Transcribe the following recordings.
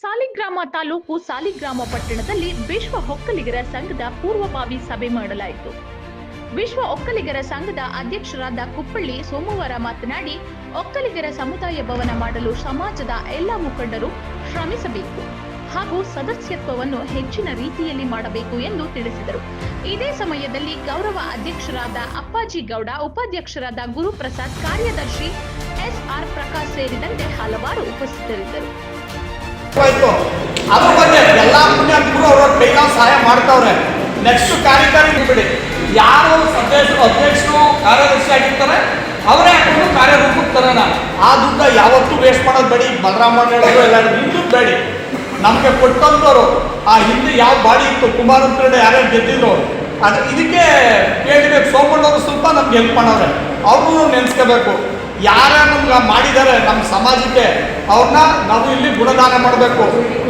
ಸಾಲಿಗ್ರಾಮ ತಾಲೂಕು ಸಾಲಿಗ್ರಾಮ ಪಟ್ಟಣದಲ್ಲಿ ವಿಶ್ವ ಒಕ್ಕಲಿಗರ ಸಂಘದ ಪೂರ್ವಭಾವಿ ಸಭೆ ಮಾಡಲಾಯಿತು. ವಿಶ್ವ ಒಕ್ಕಲಿಗರ ಸಂಘದ ಅಧ್ಯಕ್ಷರಾದ ಕುಪ್ಪಳ್ಳಿ ಸೋಮವಾರ ಮಾತನಾಡಿ, ಒಕ್ಕಲಿಗರ ಸಮುದಾಯ ಭವನ ಮಾಡಲು ಸಮಾಜದ ಎಲ್ಲ ಮುಖಂಡರು ಶ್ರಮಿಸಬೇಕು ಹಾಗೂ ಸದಸ್ಯತ್ವವನ್ನು ಹೆಚ್ಚಿನ ರೀತಿಯಲ್ಲಿ ಮಾಡಬೇಕು ಎಂದು ತಿಳಿಸಿದರು. ಇದೇ ಸಮಯದಲ್ಲಿ ಗೌರವ ಅಧ್ಯಕ್ಷರಾದ ಅಪ್ಪಾಜಿ ಗೌಡ, ಉಪಾಧ್ಯಕ್ಷರಾದ ಗುರುಪ್ರಸಾದ್, ಕಾರ್ಯದರ್ಶಿ SR ಪ್ರಕಾಶ್ ಸೇರಿದಂತೆ ಹಲವಾರು ಉಪಸ್ಥಿತರಿದ್ದರು. ಅದ್ರ ಬಗ್ಗೆ ಎಲ್ಲ ಪುಣ್ಯಾತ್ಮರು ಅವರ ಕೈಲಾದ ಸಹಾಯ ಮಾಡ್ತಾವ್ರೆ. ನೆಕ್ಸ್ಟ್ ಕಾರ್ಯಕಾರಿ ಬಿಡಿ, ಯಾರು ಅಧ್ಯಕ್ಷರು ಕಾರ್ಯದರ್ಶಿ ಆಗಿರ್ತಾರೆ ಅವರೇ ಹಾಕೊಂಡು ಕಾರ್ಯರೂಪಕ್ಕೆ ತರೋಣ. ಆ ದುಡ್ಡ ಯಾವತ್ತೂ ವೇಸ್ಟ್ ಮಾಡೋದು ಬೇಡಿ. ಬಲರಾಮಣ್ಣ ಹೇಳೋದು ಎಲ್ಲ ಹಿಂದೂ ಬೇಡಿ. ನಮಗೆ ಕೊಟ್ಟಂತವರು ಆ ಹಿಂದೆ ಯಾವ ಬಾಡಿ ಇತ್ತು, ಕುಮಾರಪೇಟೆ ಯಾರ್ಯಾರು ಗೆದ್ದಿದ್ರು, ಅದು ಇದಕ್ಕೆ ಕೇಳಬೇಕು. ಸೋಮಣ್ಣವರು ಸ್ವಲ್ಪ ನಮ್ಗೆ ಹೆಲ್ಪ್ ಮಾಡವ್ರೆ, ಅವ್ರನ್ನೂ ನೆನೆಸ್ಕೋಬೇಕು. ಯಾರ್ಯಾರು ನಮ್ಗೆ ಮಾಡಿದ್ದಾರೆ ನಮ್ಮ ಸಮಾಜಕ್ಕೆ ಅವ್ರನ್ನ ನಾವು ಇಲ್ಲಿ ಗುಣದಾನ ಮಾಡಬೇಕು.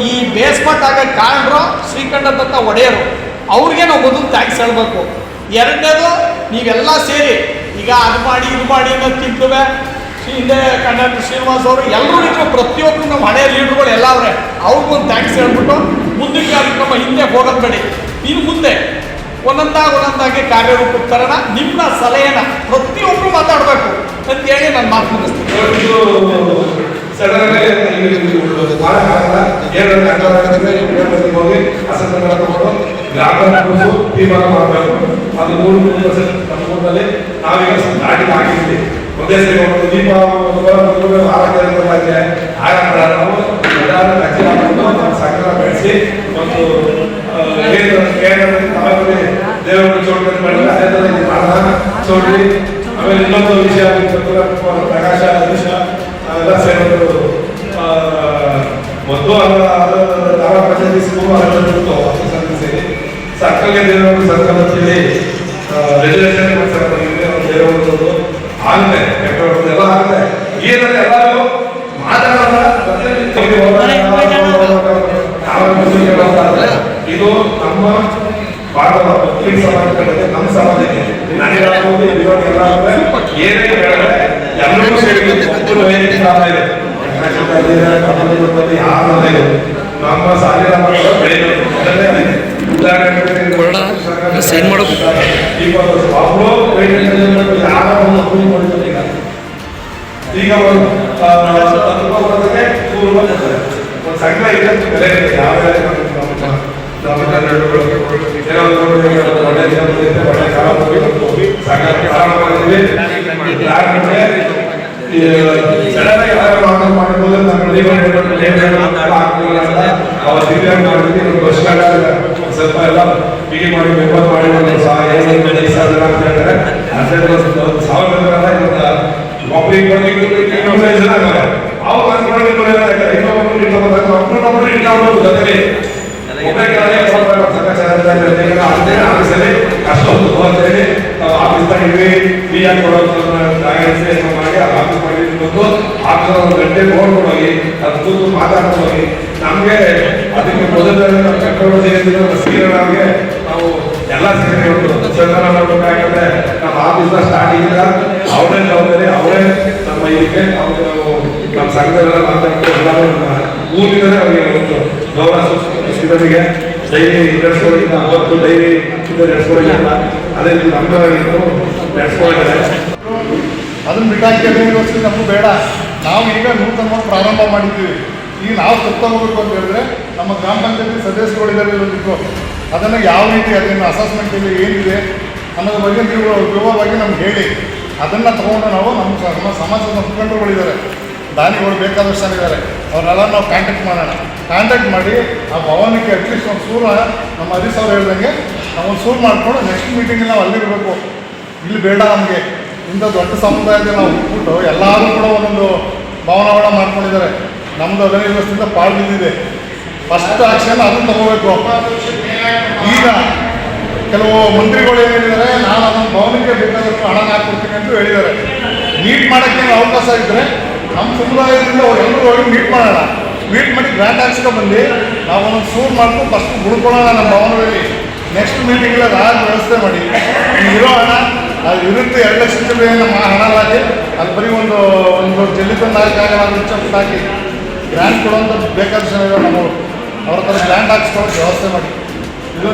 ಈ ಬೇಸ್ಮೆಂಟ್ ಆಗಕ್ಕೆ ಕಾರಣರು ಶ್ರೀಕಂಠ ದತ್ತ ಒಡೆಯರು, ಅವ್ರಿಗೆ ನಾವು ಮೊದಲು ಥ್ಯಾಂಕ್ಸ್ ಹೇಳಬೇಕು. ಎರಡನೇದು, ನೀವೆಲ್ಲ ಸೇರಿ ಈಗ ಅದು ಮಾಡಿ ಇದು ಮಾಡಿ ಅನ್ನೋದಕ್ಕಿಂತವೇ ಹಿಂದೆ ಕಂಡಕ್ಟರ್ ಶ್ರೀನಿವಾಸ್ ಅವರು ಎಲ್ಲರೂ ಇದ್ರು, ಪ್ರತಿಯೊಬ್ಬರು ನಮ್ಮ ಹಳೆಯ ಲೀಡರ್ಗಳು ಎಲ್ಲ ಅವರೇ, ಅವ್ರಿಗೊಂದು ಥ್ಯಾಂಕ್ಸ್ ಹೇಳ್ಬಿಟ್ಟು ಮುಂದಕ್ಕೆ ಕಾರ್ಯಕ್ರಮ ಹಿಂದೆ ಹೋಗೋದು ಬೇಡಿ. ಇನ್ನು ಮುಂದೆ ಒಂದೊಂದಾಗಿ ಕಾರ್ಯರೂಪಕ್ಕೆ ತರೋಣ. ನಿಮ್ಮ ಸಲಹೆನ ಪ್ರತಿಯೊಬ್ಬರು ಮಾತಾಡಬೇಕು ಅಂತೇಳಿ ನಾನು ಮಾತು ಮುಗಿಸ್ತೀನಿ. ತೀರ್ಮಾನ ಮಾಡಬೇಕು. ಅದು 3% ಸಂಪೂರ್ಣದಲ್ಲಿ ನಾವೀಗ ದಾಟಿ ಆಗಿದ್ವಿ. ಒಂದೇ ಸರಿ ಒಂದು ದೀಪ ಆರೋಗ್ಯ ಸಂಗ್ರಹ ಬೆಳೆಸಿ ಒಂದು ದೇವರ ಚೌಟ್ರಿ ಮಾಡಿದ್ರೆ ಅದೇ ತರ ಚೌಟ್ರಿ. ಆಮೇಲೆ ಇನ್ನೊಂದು ವಿಷಯ ಪ್ರಕಾಶ ವಿಷಯ ಅವೆಲ್ಲ ಸೇರೋದು ಮೊದಲು ಗ್ರಾಮ ಪಂಚಾಯತಿ ಸ್ಕೂಲು ಅದರಲ್ಲಿತ್ತು. ಸೇರಿ ಸರ್ಕಲ್ಗೆ ದೇವರ ಸರ್ಕಲ್ ಅಂತೇಳಿ ರೆಜುಲೇಷನ್ ದೇವರದ್ದು ಆಗುತ್ತೆ, ಎಲ್ಲ ಆಗುತ್ತೆ. ಏನಾದ್ರೆ ಎಲ್ಲರೂ ಮಾತಾಡೋಣ. ಇದು ನಮ್ಮ ಭಾರತದ ಮುಸ್ಲಿಂ ಸಮಾಜಕ್ಕೆ, ನಮ್ಮ ಸಮಾಜಕ್ಕೆ ನನಗಾಗ್ಬೋದು, ಏನೇ ಹೇಳಿದ್ರೆ ಎಲ್ಲರೂ ಸೇರಿ ನಮ್ಮ ಸಾಲಿಗ್ರಾಮ ಸೈನ್ ಮಾಡೋ ಈಗ ಒಂದು ಸಂಘ ಇದೆ, ಬೆಲೆ ಇದೆ. ಯಾವ ಸ್ವಲ್ಪ ಎಲ್ಲ ಹೀಗೆ ಮಾಡಿ ಮೆಂಬರ್ ಮಾಡಿ ಗಂಟೆ ನೋಡ್ಕೊಂಡೋಗಿ ಅದು ಕೂತು ಮಾತಾಡ್ಕೊಂಡೋಗಿ ನಮಗೆ ಅದಕ್ಕೆ ಮೊದಲನೇ ಸೀರನಾಗೆ ನಾವು ಎಲ್ಲ ಸೇರಿ ಸಂಧಾನ ಮಾಡಬೇಕಾಗುತ್ತೆ. ನಮ್ಮ ಆಫೀಸ್ನ ಸ್ಟಾರ್ಟಿಂಗ್ ಅವರೇ ಜವಾಬ್ದಾರಿ, ಅವರೇ ನಮ್ಮ ಇದಕ್ಕೆ ನಾವು ನಮ್ಮ ಸಂಘದಲ್ಲ ಮಾತಾಡ್ಕೊಂಡು ಎಲ್ಲರೂ ಊರಿನಲ್ಲೇ ಅವರಿಗೆ ಒಂದು ಗೌರವ ಸಿದ್ಧರಿಗೆ ಡೈರಿ ನಡೆಸ್ಕೊಳ್ಳಿ. ಅವತ್ತು ಡೈರಿ ನಡೆಸ್ಕೊಳ್ಳಿಲ್ಲ, ಅದೇ ನಮ್ಮ ನಡೆಸ್ಕೊಂಡಿದ್ದಾರೆ. ಅದನ್ನು ಬಿಟ್ಟಾಕಿ ನಮಗೂ ಬೇಡ. ನಾವು ಈಗ ನೂತನವಾಗಿ ಪ್ರಾರಂಭ ಮಾಡಿದ್ದೀವಿ. ಈಗ ನಾವು ತಗೋಬೇಕು ಅಂತ ಹೇಳಿದ್ರೆ ನಮ್ಮ ಗ್ರಾಮ ಪಂಚಾಯತಿ ಸದಸ್ಯರುಗಳಿದ್ದಾರೆ ಇರೋದಿತ್ತು. ಅದನ್ನು ಯಾವ ರೀತಿ ಅದನ್ನು ಅಸೆಸ್ಮೆಂಟಲ್ಲಿ ಏನಿದೆ ಅನ್ನೋದ್ರ ಬಗ್ಗೆ ನೀವು ವಿವರವಾಗಿ ನಮ್ಗೆ ಹೇಳಿ, ಅದನ್ನು ತೊಗೊಂಡು ನಾವು ನಮ್ಮ ಸಮಾಜದ ಮುಖಂಡರುಗಳಿದ್ದಾರೆ, ದಾನಿಗಳು ಬೇಕಾದಷ್ಟು ಜನ ಇದ್ದಾರೆ, ಅವ್ರನ್ನೆಲ್ಲ ನಾವು ಕಾಂಟ್ಯಾಕ್ಟ್ ಮಾಡಿ ಆ ಭವನಕ್ಕೆ ಅಟ್ಲೀಸ್ಟ್ ಒಂದು ಸೂರ ನಮ್ಮ ಹರೀಶ್ ಅವ್ರು ಹೇಳ್ದಂಗೆ ನಾವು ಒಂದು ಸೂರು ಮಾಡಿಕೊಂಡು ನೆಕ್ಸ್ಟ್ ಮೀಟಿಂಗಲ್ಲಿ ನಾವು ಅಲ್ಲಿರಬೇಕು. ಇಲ್ಲಿ ಬೇಡ ನಮಗೆ. ಇಂಥ ದೊಡ್ಡ ಸಮುದಾಯದಲ್ಲಿ ನಾವು ಬಿಟ್ಬಿಟ್ಟು ಎಲ್ಲರೂ ಕೂಡ ಒಂದೊಂದು ಭವನಗಳ ಮಾಡ್ಕೊಂಡಿದ್ದಾರೆ. ನಮ್ಮದು 15 ವರ್ಷದಿಂದ ಪಾಳು ಬಿದ್ದಿದೆ. ಫಸ್ಟ್ ಆಕ್ಷನ್ ಅದನ್ನು ತಗೋಬೇಕು. ಈಗ ಕೆಲವು ಮಂತ್ರಿಗಳು ಏನಿದ್ದಾರೆ, ನಾನು ಅದನ್ನು ಭವನಕ್ಕೆ ಬೇಕಾದಷ್ಟು ಹಣ ಹಾಕ್ಕೊಡ್ತೀನಿ ಅಂತ ಹೇಳಿದ್ದಾರೆ. ಮೀಟ್ ಮಾಡೋಕ್ಕೆ ಅವಕಾಶ ಇದ್ದರೆ ನಮ್ಮ ಸಮುದಾಯದಿಂದ ಎಲ್ಲರೂ ಹೋಗಿ ಮೀಟ್ ಮಾಡೋಣ. ಮೀಟ್ ಮಾಡಿ ಗ್ರ್ಯಾಂಡ್ ಹಾಕ್ಸ್ಕೊಂಡ್ಬಂದು ನಾವು ಒಂದೊಂದು ಸೂರು ಮಾಡ್ಕೊಂಡು ಫಸ್ಟ್ ಉಳ್ಕೊಳ್ಳೋಣ ನಮ್ಮ ಭವನದಲ್ಲಿ. ನೆಕ್ಸ್ಟ್ ಮೀಟಿಂಗಲ್ಲಿ ರಾಜ ವ್ಯವಸ್ಥೆ ಮಾಡಿ ಇರೋ ಹಣ ಅದು ಇರುತ್ತೆ 2 ಲಕ್ಷ ರೂಪಾಯಿ ನಮ್ಮ ಹಣ ಹಾಕಿ ಅಲ್ಲಿ ಬರೀ ಒಂದು ಜಲ್ಲಿತ ನಾಲ್ಕು ಹಾಕಿ ಗ್ರ್ಯಾಂಟ್ ಕೊಡುವಂಥ ಬೇಕಾದಷ್ಟು ಜನ ಇದ್ದಾರೆ ನಮ್ಮವರು. ಅವ್ರ ಹತ್ರ ಗ್ರ್ಯಾಂಟ್ ಹಾಕ್ಸ್ಕೊಳ್ಳೋಕೆ ವ್ಯವಸ್ಥೆ ಮಾಡಿ.